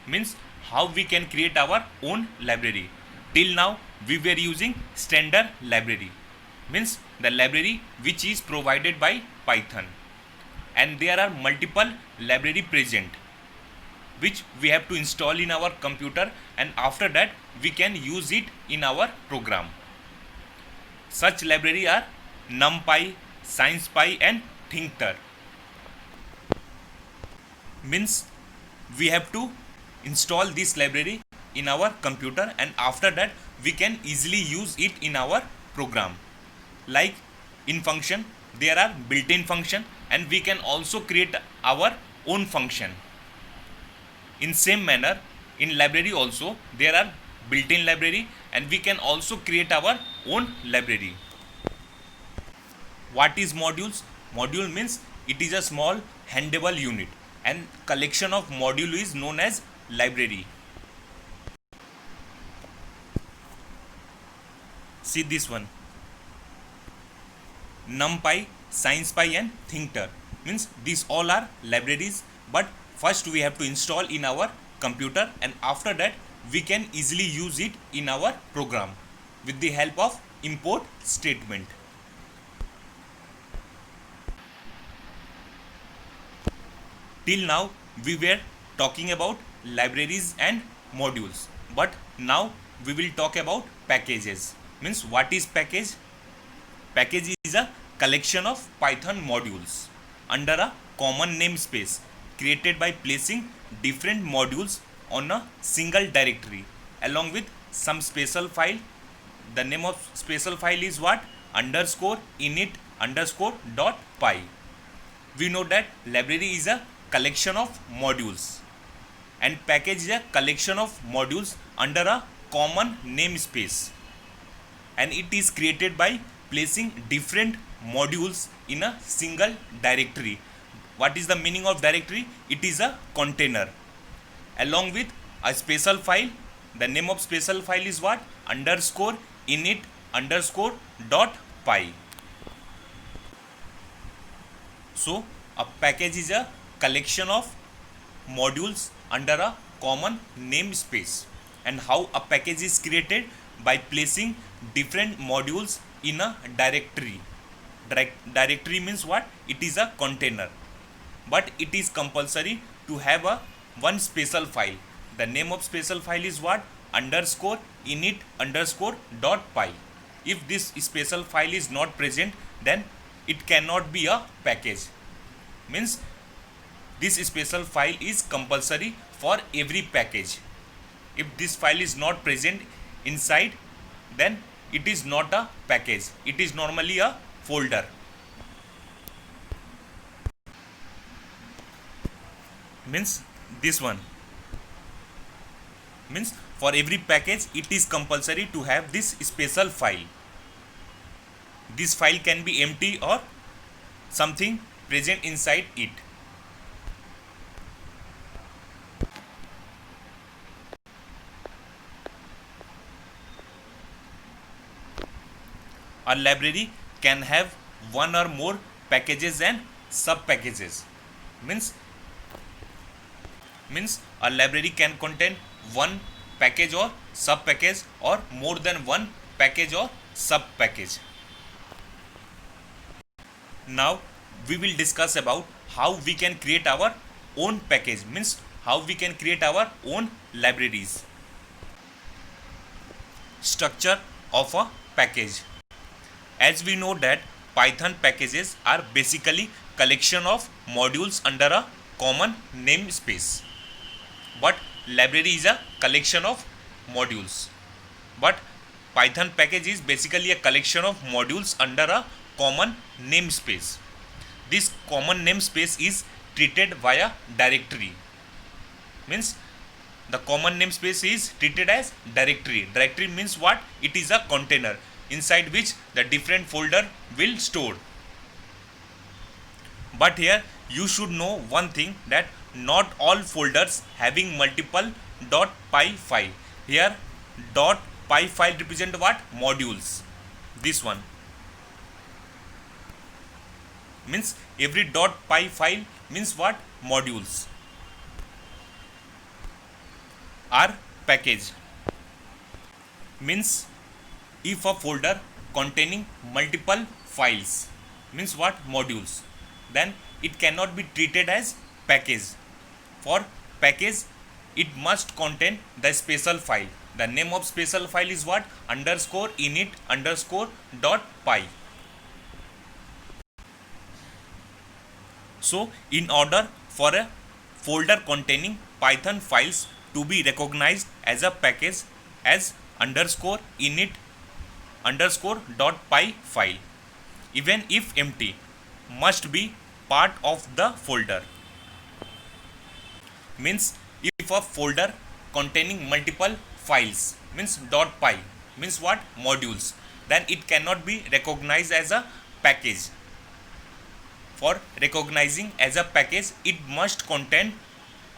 means how we can create our own library. Till now we were using standard library, means the library which is provided by Python, and there are multiple library present which we have to install in our computer, and after that we can use it in our program. Such library are NumPy, SciencePy and ThinkTer. Means we have to install this library in our computer, and after that we can easily use it in our program. Like in function there are built-in function, and we can also create our own function. In same manner, in library also there are built-in library, and we can also create our own library. What is modules? Module means it is a small handable unit, and collection of module is known as library. See this one, NumPy, SciencePy and ThinkTer, means these all are libraries, but first we have to install in our computer, and after that we can easily use it in our program with the help of import statement. Till now we were talking about libraries and modules, but now we will talk about packages. Means what is package? Package is a collection of Python modules under a common namespace created by placing different modules on a single directory along with some special file. The name of special file is what? Underscore init underscore dot py. We know that library is a collection of modules and package is a collection of modules under a common namespace, and it is created by placing different modules in a single directory. What is the meaning of directory? It is a container along with a special file. The name of special file is what? Underscore init underscore dot py. So a package is a collection of modules under a common namespace. And how a package is created? By placing different modules in a directory. Directory means what? It is a container, but it is compulsory to have a one special file. The name of special file is what? Underscore init underscore dot py. If this special file is not present, then it cannot be a package. Means this special file is compulsory for every package. If this file is not present inside, then it is not a package. It is normally a folder. Means this one. Means for every package it is compulsory to have this special file. This file can be empty or something present inside it. A library can have one or more packages and sub packages. Means a library can contain one package or sub package, or more than one package or sub package. Now we will discuss about how we can create our own package, means how we can create our own libraries. Structure of a package. As we know that Python packages are basically collection of modules under a common namespace, but library is a collection of modules. But Python package is basically a collection of modules under a common namespace. This common namespace is treated via directory. Means the common namespace is treated as directory. Directory means what? It is a container inside which the different folder will store. But here you should know one thing, that not all folders having multiple .py file. Here .py file represent what? Modules. This one means every .py file means what? Modules. are package. Means if a folder containing multiple files, means what, modules, then it cannot be treated as package. For package, it must contain the special file. The name of special file is what, underscore init underscore dot py. So in order for a folder containing Python files to be recognized as a package as underscore init underscore dot py file, even if empty, must be part of the folder. Means if a folder containing multiple files, means dot py, means what, modules, then it cannot be recognized as a package. For recognizing as a package, it must contain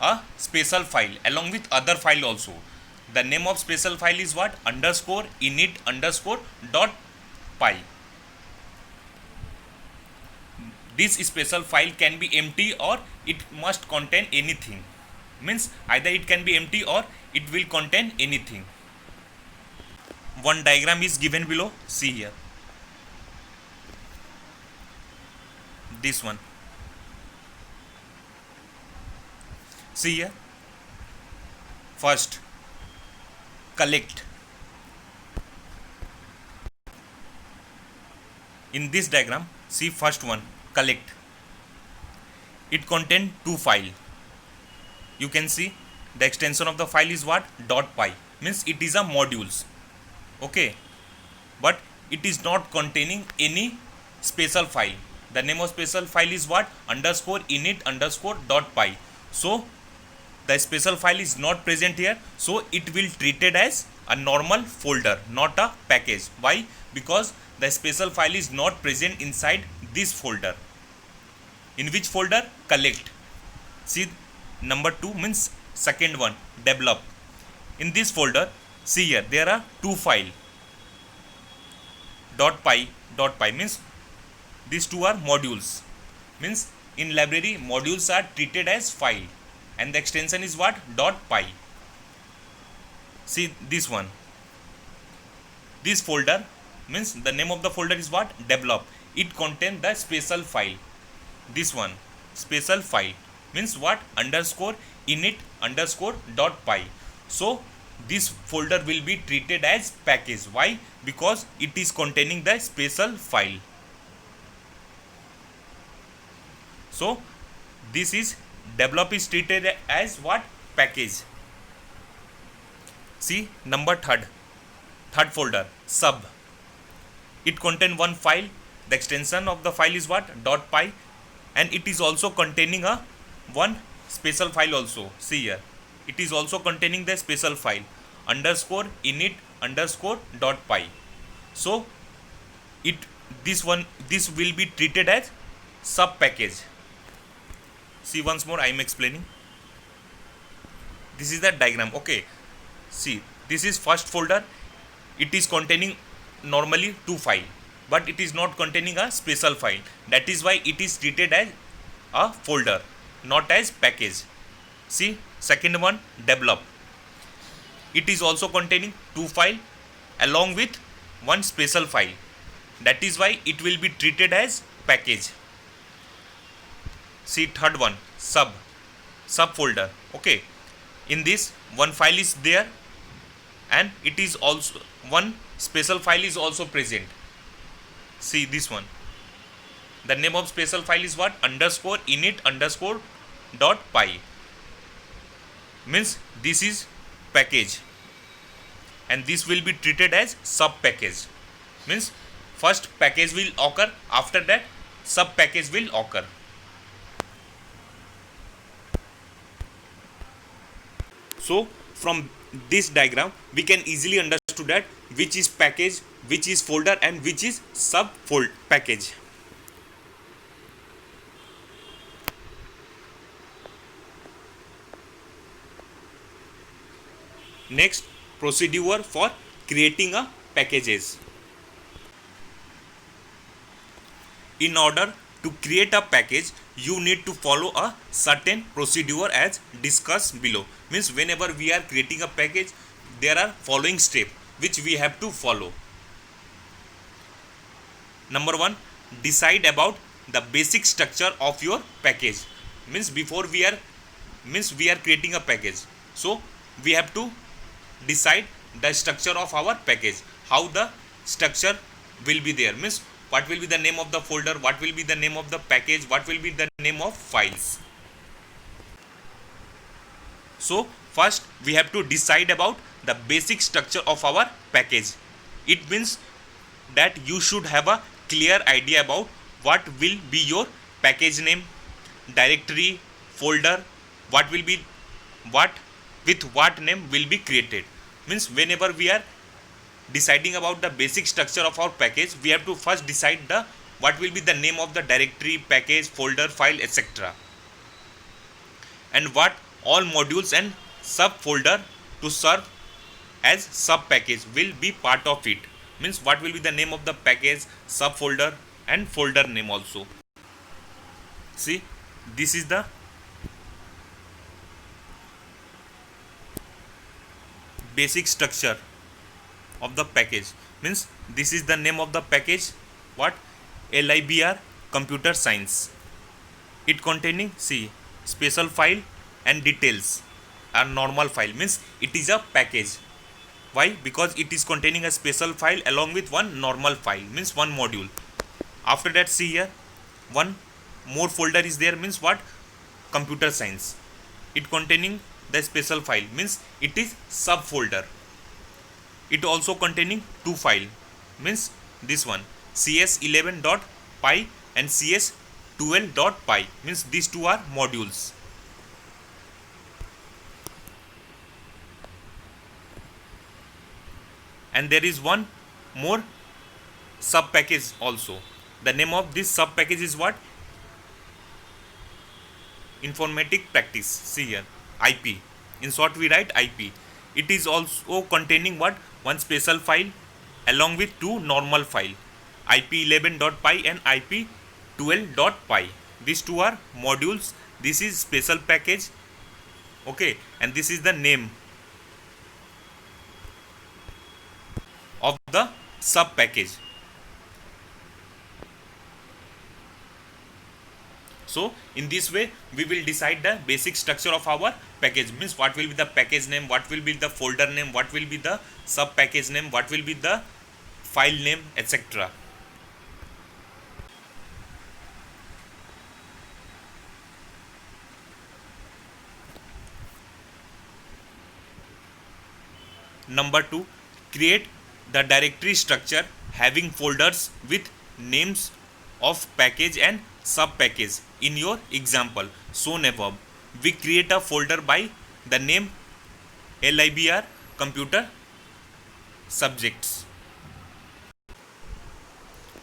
a special file along with other file also. The name of special file is what, underscore init underscore dot py. This special file can be empty or it must contain anything. Means either it can be empty or it will contain anything. One diagram is given below, see here. This one. See here. First, collect. In this diagram, see first one, collect. It contains two files. You can see the extension of the file is what, .py, means it is a modules. Okay, but it is not containing any special file. The name of special file is what, underscore init underscore dot py. So the special file is not present here, so it will treated as a normal folder, not a package. Why? Because the special file is not present inside this folder. In which folder? Collect. See, number 2 means second one, develop. In this folder, see here, there are two files, .py means these two are modules. Means in library, modules are treated as file and the extension is what, .py. See this one. This folder means the name of the folder is what, develop. It contains the special file. This one, special file, means what, underscore init underscore dot py. So this folder will be treated as package. Why? Because it is containing the special file. So this is develop is treated as what, package. See number third folder, sub. It contains one file. The extension of the file is what, .py, and it is also containing a one special file also. See here, it is also containing the special file, underscore init underscore dot py. So this will be treated as sub package. See once more, I am explaining. This is the diagram. Okay, see, this is first folder. It is containing normally two files, but it is not containing a special file. That is why it is treated as a folder, not as package. See second one, develop. It is also containing two files along with one special file. That is why it will be treated as package. See third one, sub folder. Okay, in this one file is there and it is also one special file is also present. See this one. The name of special file is what, underscore init underscore dot py. Means this is package and this will be treated as sub package. Means first package will occur, after that sub package will occur. So from this diagram we can easily understand that which is package, which is folder and which is sub package. Next, procedure for creating a packages. In order to create a package you need to follow a certain procedure as discussed below. Means whenever we are creating a package, there are following steps which we have to follow. Number 1, decide about the basic structure of your package. Means before we are creating a package, so we have to decide the structure of our package, how the structure will be there. Means what will be the name of the folder, what will be the name of the package, what will be the name of files. So first we have to decide about the basic structure of our package. It means that you should have a clear idea about what will be your package name, directory, folder, what will be what with what name will be created. Means whenever we are deciding about the basic structure of our package, we have to first decide the what will be the name of the directory, package, folder, file, etc. and what all modules and subfolder to serve as sub package will be part of it. Means what will be the name of the package, subfolder and folder name also. See, this is the basic structure of the package. Means this is the name of the package, what, LIBR computer science. It containing, see, special file and details are normal file. Means it is a package. Why? Because it is containing a special file along with one normal file, means one module. After that, see here, one more folder is there, means what, computer science. It containing the special file, means it is subfolder. It also containing two file, means this one cs11.py and cs12.py, means these two are modules. And there is one more sub package also. The name of this sub package is what, informatic practice. See here, IP, in short we write IP. It is also containing what, one special file along with two normal file, ip11.py and ip12.py. These two are modules. This is special package, okay, and this is the name of the sub package. So in this way we will decide the basic structure of our package. Means what will be the package name, what will be the folder name, what will be the sub package name, what will be the file name, etc. Number 2, create the directory structure having folders with names of package and sub package. In your example shown above, we create a folder by the name LIBR computer subjects.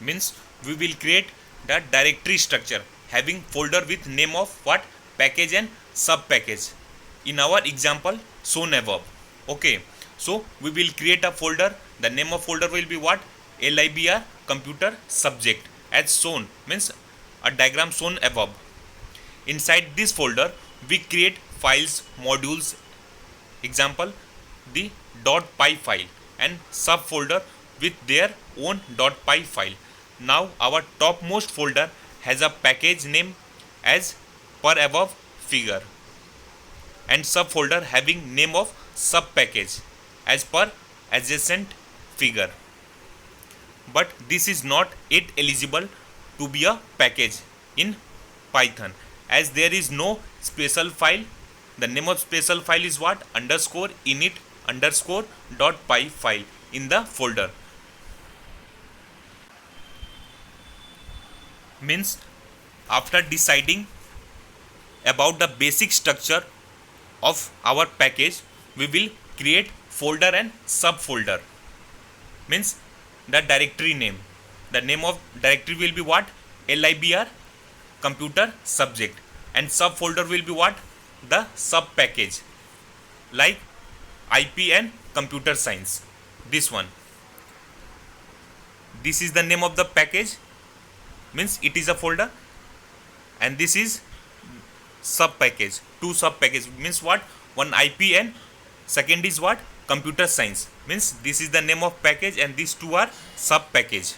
Means we will create the directory structure having folder with name of what, package and sub package, in our example shown above. Okay, so we will create a folder. The name of folder will be what, LIBR computer subject as shown, means a diagram shown above. Inside this folder we create files, modules, example the .py file, and subfolder with their own .py file. Now our topmost folder has a package name as per above figure, and subfolder having name of sub package as per adjacent figure. But this is not yet eligible to be a package in Python, as there is no special file. The name of special file is what, underscore init underscore .py file in the folder. Means after deciding about the basic structure of our package, we will create folder and subfolder. Means the directory name, the name of directory will be what, LIBR computer subject, and subfolder will be what, the sub package like IP and computer science. This one, this is the name of the package, means it is a folder, and this is sub package. Two sub package means what? One IP and second is what? Computer science. Means this is the name of package and these two are sub package.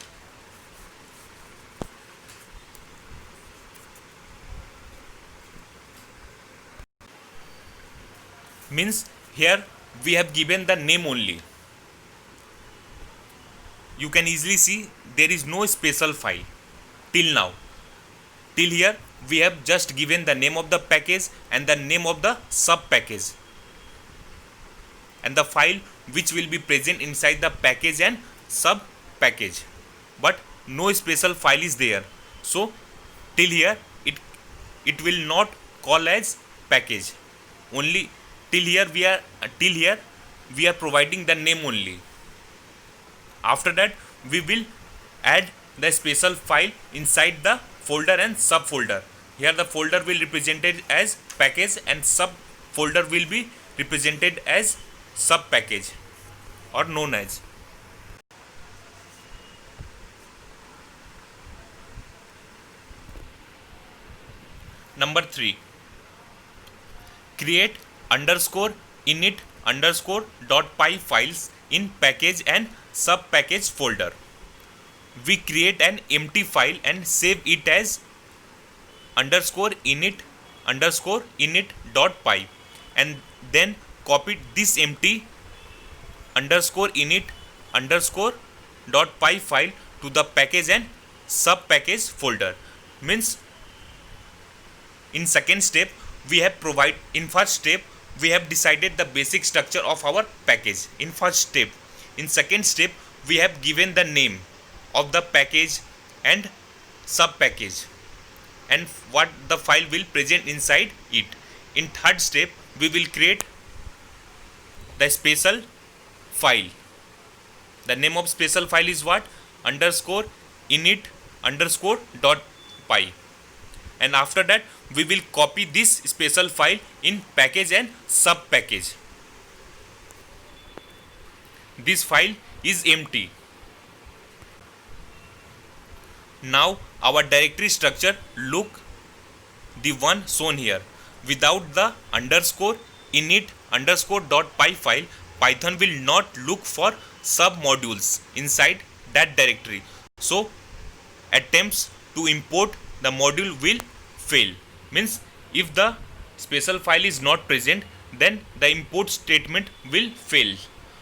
Means here we have given the name only. You can easily see there is no special file till now. Till here we have just given the name of the package and the name of the sub package and the file which will be present inside the package and sub package, but no special file is there. So till here it will not call as package. Only till here we are providing the name only. After that we will add the special file inside the folder and subfolder. Here the folder will represented as package and sub folder will be represented as sub package or known as. Number 3, create underscore init underscore .py files in package and sub package folder. We create an empty file and save it as underscore init .py and then copy this empty underscore init .py file to the package and sub package folder. Means in second step we have in first step we have decided the basic structure of our package in first step. In second step we have given the name of the package and sub package and what the file will present inside it. In third step we will create the special file. The name of special file is what? Underscore init .py, and after that we will copy this special file in package and sub package. This file is empty. Now our directory structure look the one shown here. Without the underscore init .py file, Python will not look for sub modules inside that directory. So attempts to import the module will fail. Means if the special file is not present, then the import statement will fail.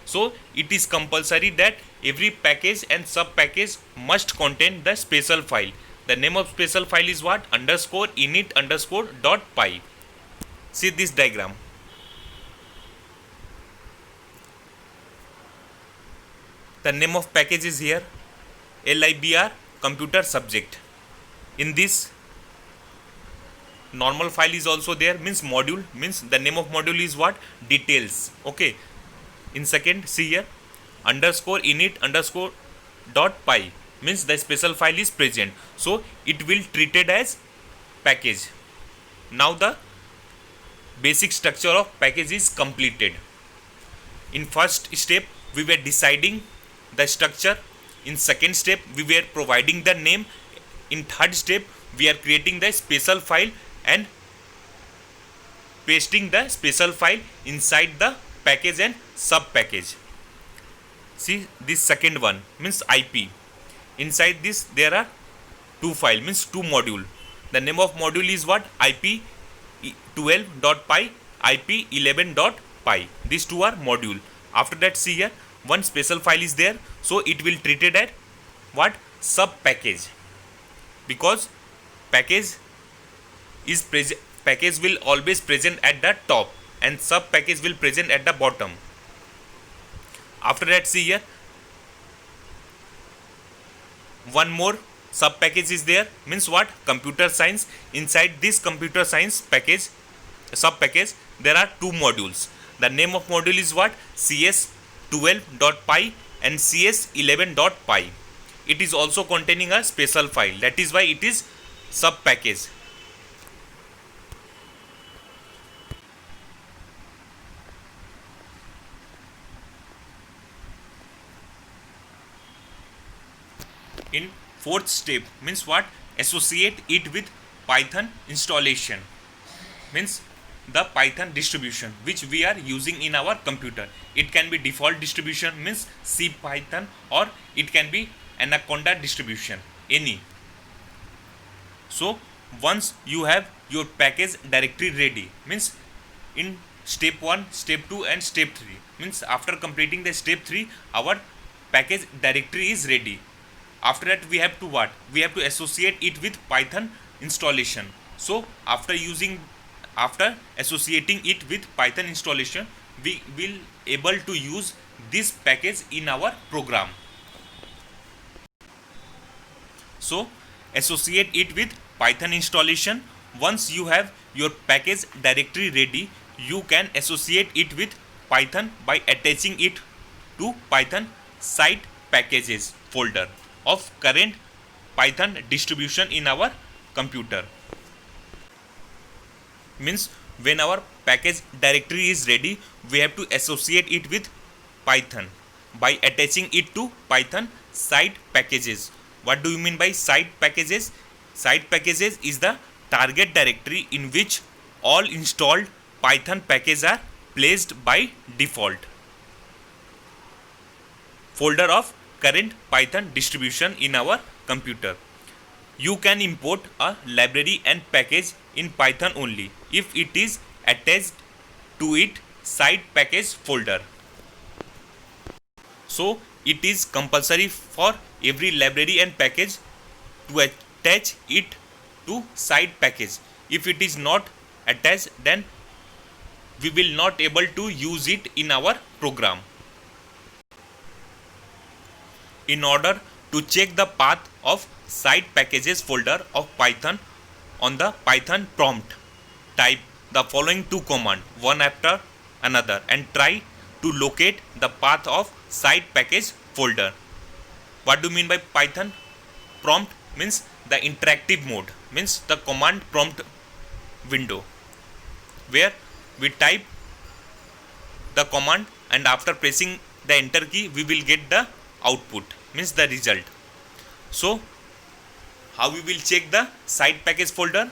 So it is compulsory that every package and sub package must contain the special file. The name of special file is what? Underscore init .py. See this diagram. The name of package is here, libr computer subject. In this normal file is also there, means module, means the name of module is what? Details. Okay. In second, see here, underscore init .py means the special file is present, so it will treated as package. Now the basic structure of package is completed. In first step we were deciding the structure. In second step we were providing the name. In third step we are creating the special file and pasting the special file inside the package and sub package. See this second one means IP. Inside this there are two files, means two module. The name of module is what? IP 12.py, IP 11.py. These two are module. After that, see here, one special file is there, so it will treated at what? Sub package, because package is package will always present at the top and sub package will present at the bottom. After that, see here, one more sub package is there, means what? Computer science. Inside this computer science package, sub package, there are two modules. The name of module is what? CS12.py and CS11.py. It is also containing a special file, that is why it is sub package. In fourth step, means what? Associate it with Python installation, means the Python distribution which we are using in our computer. It can be default distribution, means C Python, or it can be Anaconda distribution, any. So once you have your package directory ready, means in step 1, step 2 and step 3, means after completing the step 3 our package directory is ready. After that we have to what? We have to associate it with Python installation. So after associating it with Python installation, we will able to use this package in our program. So associate it with Python installation. Once you have your package directory ready, you can associate it with Python by attaching it to Python site packages folder of current Python distribution in our computer. Means when our package directory is ready, we have to associate it with Python by attaching it to Python site packages. What do you mean by site packages? Site packages is the target directory in which all installed Python packages are placed by default. Folder of current Python distribution in our computer. You can import a library and package in Python only if it is attached to it site package folder. So it is compulsory for every library and package to attach it to site package. If it is not attached, then we will not able to use it in our program. In order to check the path of site packages folder of Python on the Python prompt, type the following two commands one after another and try to locate the path of site package folder. What do you mean by Python prompt? Means the interactive mode, means the command prompt window where we type the command and after pressing the enter key we will get the output, means the result. So how we will check the site package folder?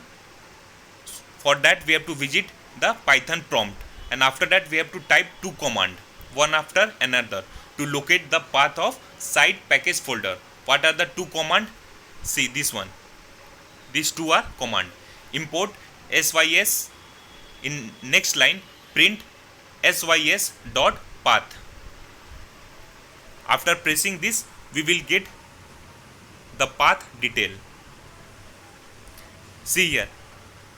For that we have to visit the Python prompt and after that we have to type two commands one after another to locate the path of site package folder. What are the two commands? See this one. These two are command. Import sys, in next line print sys dot path. After pressing this we will get the path detail. See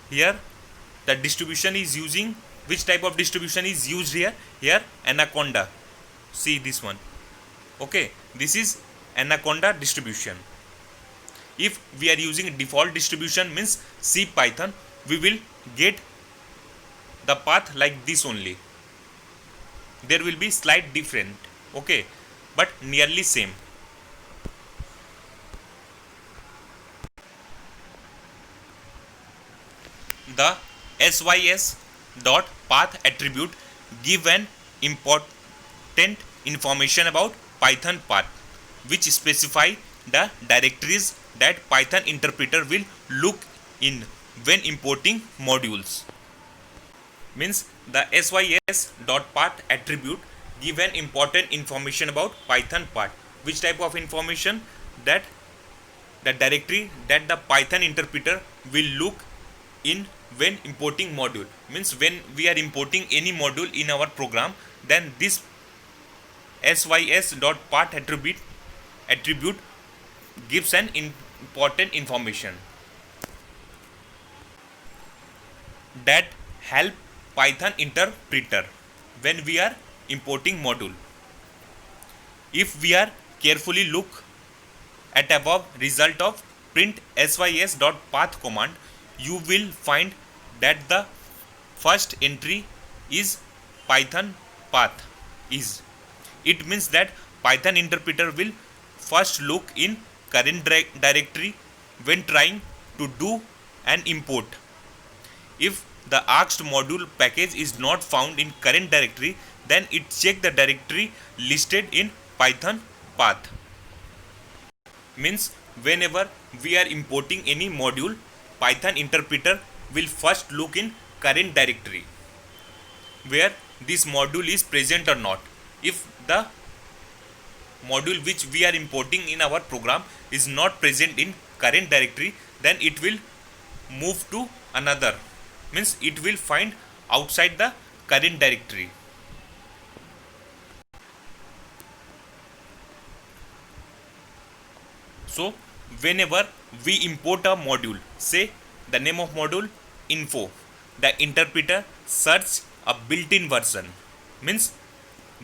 here the distribution is using, which type of distribution is used here? Here Anaconda. See this one. Okay, this is Anaconda distribution. If we are using default distribution, means C Python, we will get the path like this only. There will be slight different, okay, but nearly same. The sys dot path attribute give an important information about Python path, which specify the directories that Python interpreter will look in when importing modules. Means the sys dot path attribute give an important information about Python path. Which type of information? That the directory that the Python interpreter will look in when importing module. Means when we are importing any module in our program, then this sys dot path attribute gives an important information that help Python interpreter when we are importing module. If we are carefully look at above result of print sys dot path command, you will find that the first entry is Python path is. It means that Python interpreter will first look in current directory when trying to do an import. If the asked module package is not found in current directory, then it check the directory listed in Python path. Means whenever we are importing any module, Python interpreter will first look in current directory where this module is present or not. If the module which we are importing in our program is not present in current directory, then it will move to another, means it will find outside the current directory. So whenever we import a module, say the name of module info, the interpreter search a built-in version, means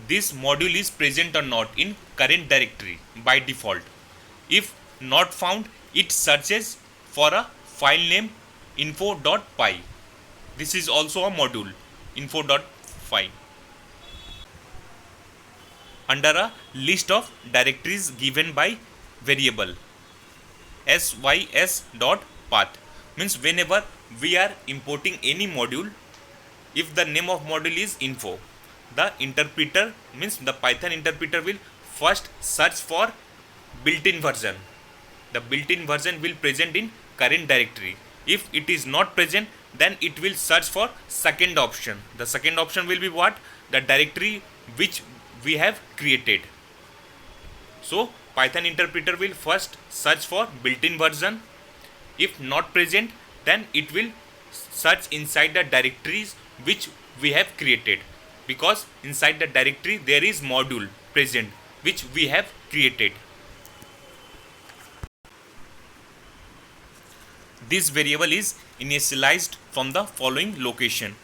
this module is present or not in current directory by default. If not found, it searches for a file name info.py. This is also a module info.py under a list of directories given by variable sys.path. Means whenever we are importing any module, if the name of module is info, the interpreter, means the Python interpreter, will first search for built-in version. The built-in version will present in current directory. If it is not present, then it will search for second option. The second option will be what? The directory which we have created. So Python interpreter will first search for built-in version. If not present, then it will search inside the directories which we have created, because inside the directory there is module present which we have created. This variable is initialized from the following location: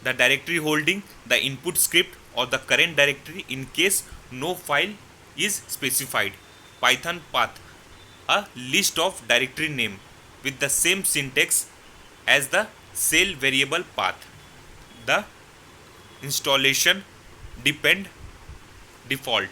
the directory holding the input script or the current directory in case no file is specified. Python path, a list of directory name with the same syntax as the shell variable path. The installation depend default.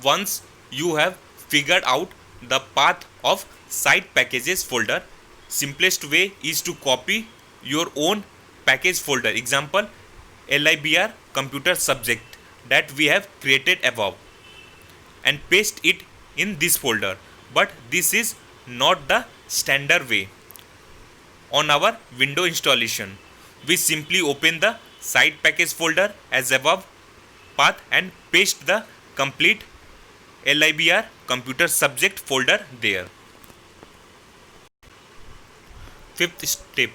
Once you have figured out the path of side packages folder, simplest way is to copy your own package folder, example libr computer subject that we have created above, and paste it in this folder. But this is not the standard way. On our window installation, we simply open the side package folder as above path and paste the complete libr computer subject folder there. Fifth step,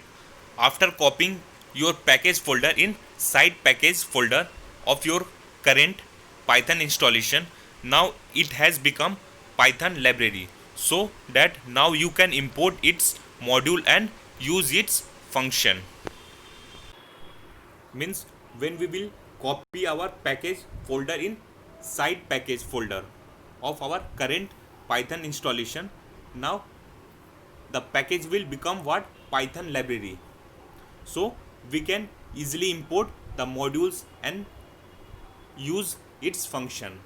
after copying your package folder in side package folder of your current Python installation, now it has become Python library, so that now you can import its module and use its function. Means when we will copy our package folder in side package folder of our current Python installation, now the package will become what? Python library. So we can easily import the modules and use its function.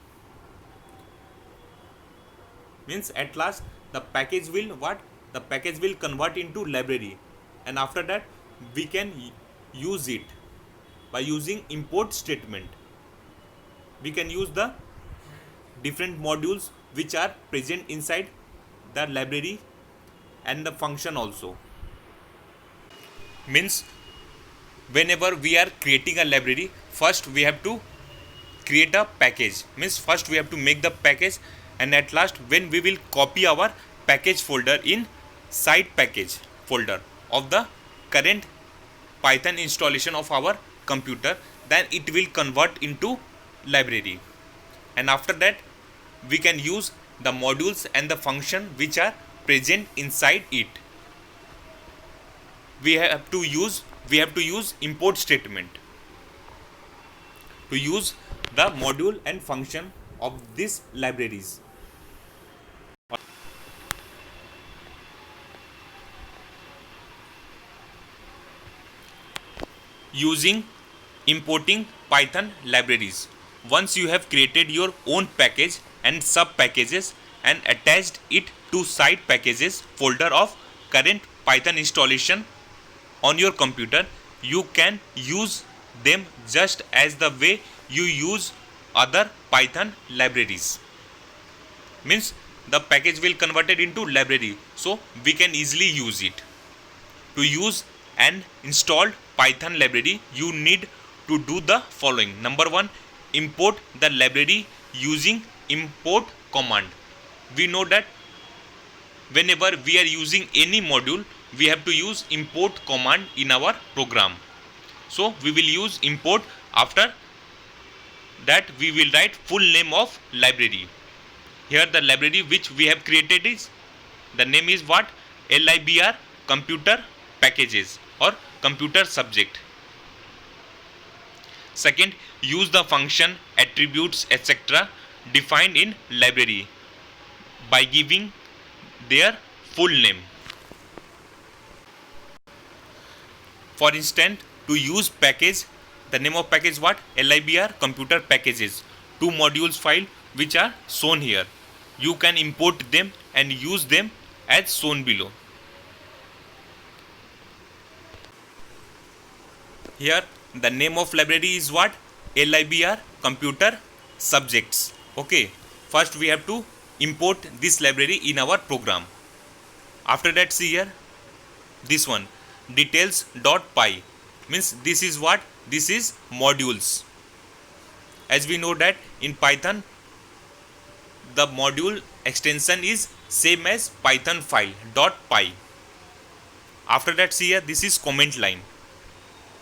Means at last the package will what? The package will convert into library, and after that we can use it by using import statement. We can use the different modules which are present inside the library and the function also. Means whenever we are creating a library, first we have to create a package. Means first we have to make the package, and at last when we will copy our package folder in side package folder of the current Python installation of our computer, then it will convert into library, and after that we can use the modules and the function which are present inside it. We have to use import statement to use the module and function of these libraries. Using importing Python libraries. Once you have created your own package and sub packages and attached it to side packages folder of current Python installation on your computer, you can use them just as the way you use other Python libraries. means the package will converted into library, so we can easily use it. To use an installed Python library, you need to do the following. Number one, import the library using import command. We know that whenever we are using any module, we have to use import command in our program. So we will use import. After that we will write full name of library. Here the library which we have created is, the name is what? LIBR computer packages or computer subject. Second, use the function, attributes, etc. defined in library by giving their full name. For instance, to use package, the name of package what? LIBR computer packages. Two modules file which are shown here. You can import them and use them as shown below. Here the name of library is what? LIBR computer subjects. Okay, first we have to import this library in our program. After that, see here this one, details.py, means this is what? This is modules. As we know that in Python the module extension is same as Python file .py. After that, see here this is comment line,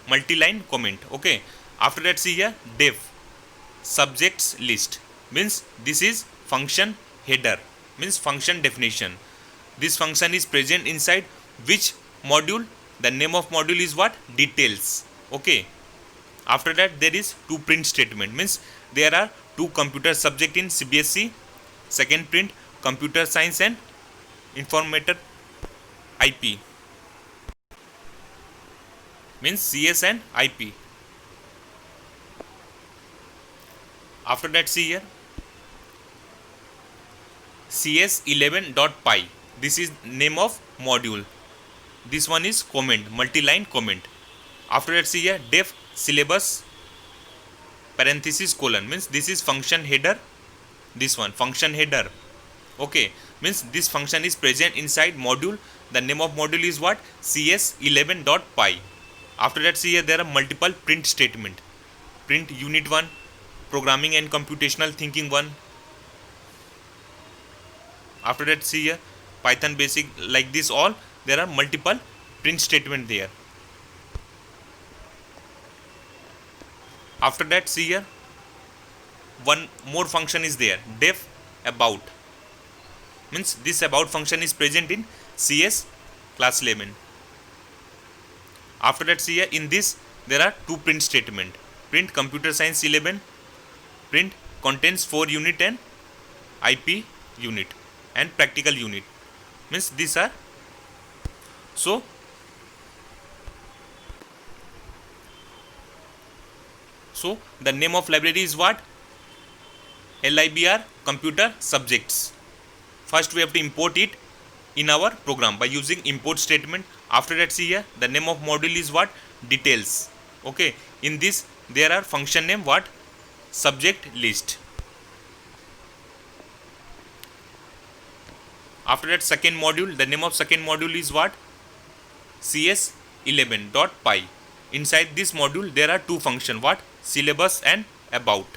multi-line comment. Okay, after that, see here def subjects list, means this is function header, means function definition. This function is present inside which module? The name of module is what? Details. Okay, after that there is two print statement, means there are two computer subject in CBSE. Second print computer science and information IP, means CS and IP. After that, see here cs11.py, this is name of module. This one is comment, multi-line comment. After that, see here def syllabus parenthesis colon, means this is function header. This one function header. Okay, means this function is present inside module. The name of module is what? cs11.py. After that, see here there are multiple print statement. Print unit 1, programming and computational thinking 1. After that, see here Python basic, like this all there are multiple print statement there. After that, see here one more function is there, def about, means this about function is present in CS class 11. After that, see here in this there are two print statement, print computer science 11, print contains 4 unit and IP unit and practical unit, means these are. So the name of library is what? LIBR computer subjects. First we have to import it in our program by using import statement. After that, see here the name of module is what? Details. Okay, in this there are function name what? Subject list. After that, second module, the name of second module is what? cs11.py. Inside this module there are two function, what? Syllabus and about.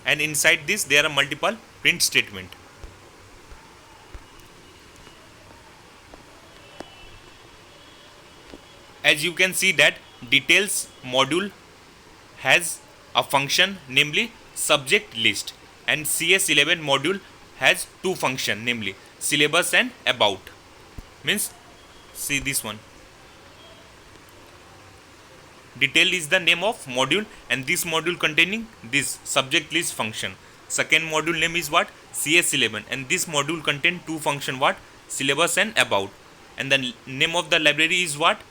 And inside this there are multiple print statement. As you can see that details module has a function, namely subject list, and CS11 module has two function, namely syllabus and about, means see this one. Detail is the name of module and this module containing this subject list function. Second module name is what? CS11, and this module contain two function, what? Syllabus and about, and the name of the library is what?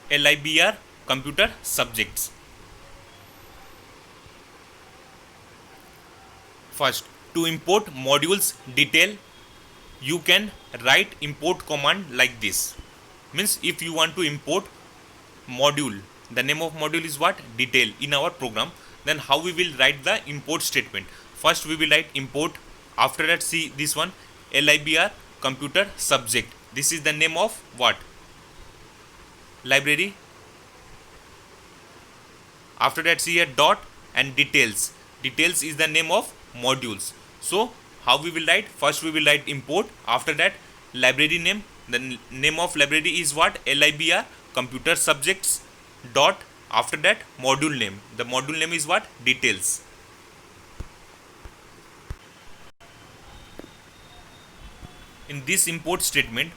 LIBR computer subjects. First, to import modules detail, you can write import command like this. Means if you want to import module The name of module is what? Detail in our program. Then how we will write the import statement? First we will write import. After that, see this one, libr computer subject. This is the name of what? Library. After that, see here dot and details. Details is the name of modules. So how we will write? First we will write import. After that, library name. The name of library is what? Libr computer subjects dot. After that, module name. The module name is what? Details. In this import statement,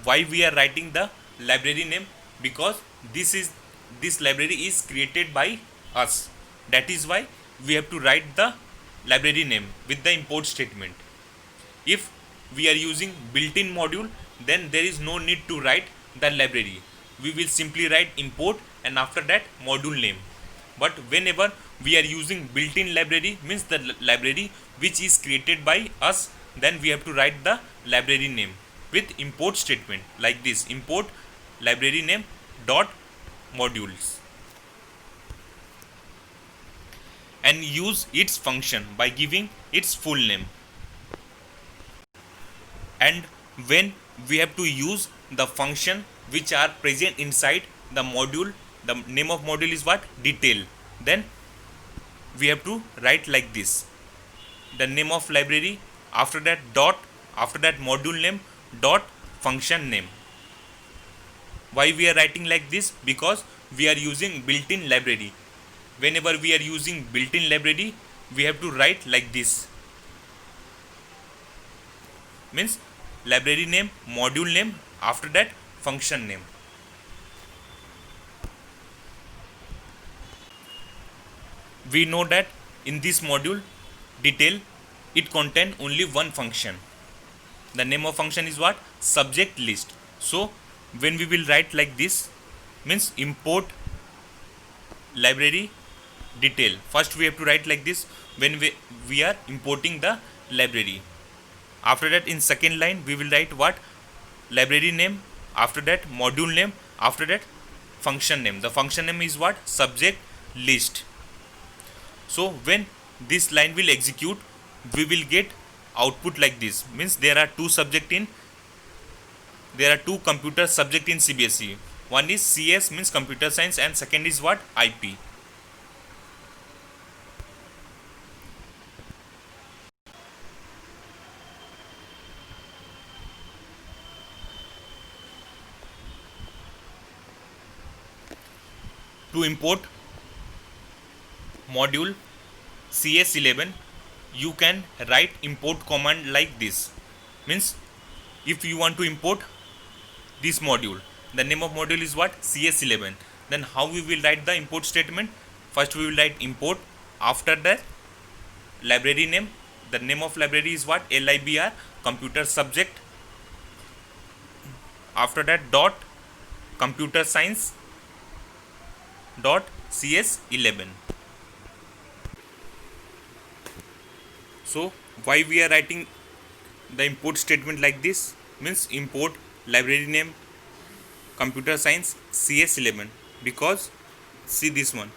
why we are writing the library name? Because this library is created by us. That is why we have to write the library name with the import statement. If we are using built-in module, then there is no need to write the library. We will simply write import and after that module name. But whenever we are using built-in library, means the library which is created by us, then we have to write the library name with import statement like this: import library name dot modules, and use its function by giving its full name. And when we have to use the function which are present inside the module, the name of module is what? Detail. Then we have to write like this: the name of library, after that dot, after that module name dot function name. Why we are writing like this? Because we are using built-in library. Whenever we are using built-in library, we have to write like this. Means library name, module name, after that function name. We know that in this module detail, it contain only one function. The name of function is what? Subject list. So when we will write like this, means import library detail. First we have to write like this when we are importing the library. After that, in second line we will write what? Library name, after that module name, after that function name. The function name is what? Subject list. So when this line will execute, we will get output like this. Means there are two computer subject in CBSE. One is CS, means computer science, and second is what? IP. To import module CS11, you can write import command like this. Means if you want to import this module, the name of module is what? CS11. Then how we will write the import statement? First we will write import, after that library name. The name of library is what? LIBR computer subject, after that dot computer science dot CS11. So why we are writing the import statement like this? Means import library name computer science CS11, because see this one,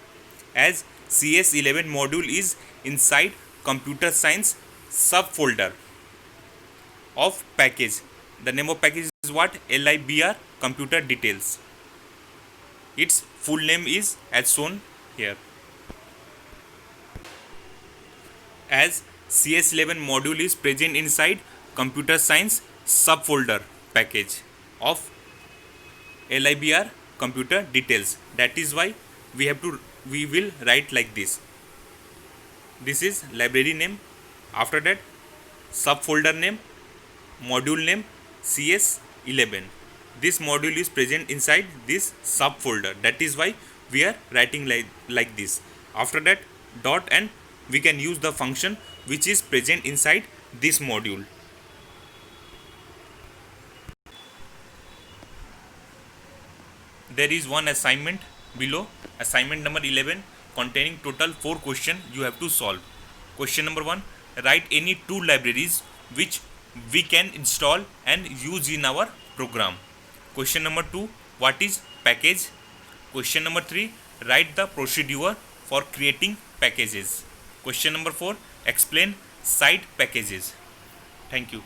as CS11 module is inside computer science subfolder of package. The name of package is what? LIBR computer details. Its full name is as shown here. As CS11 module is present inside computer science subfolder package of LIBR computer details. That is why we will write like this. This is library name, after that subfolder name, module name CS11. This module is present inside this subfolder. That is why we are writing like this. After that dot, and we can use the function which is present inside this module. There is one assignment below, assignment number 11, containing total 4 questions you have to solve. Question number 1, write any 2 libraries which we can install and use in our program. Question number 2, what is package? Question number 3, write the procedure for creating packages. Question number 4, explain side packages. Thank you.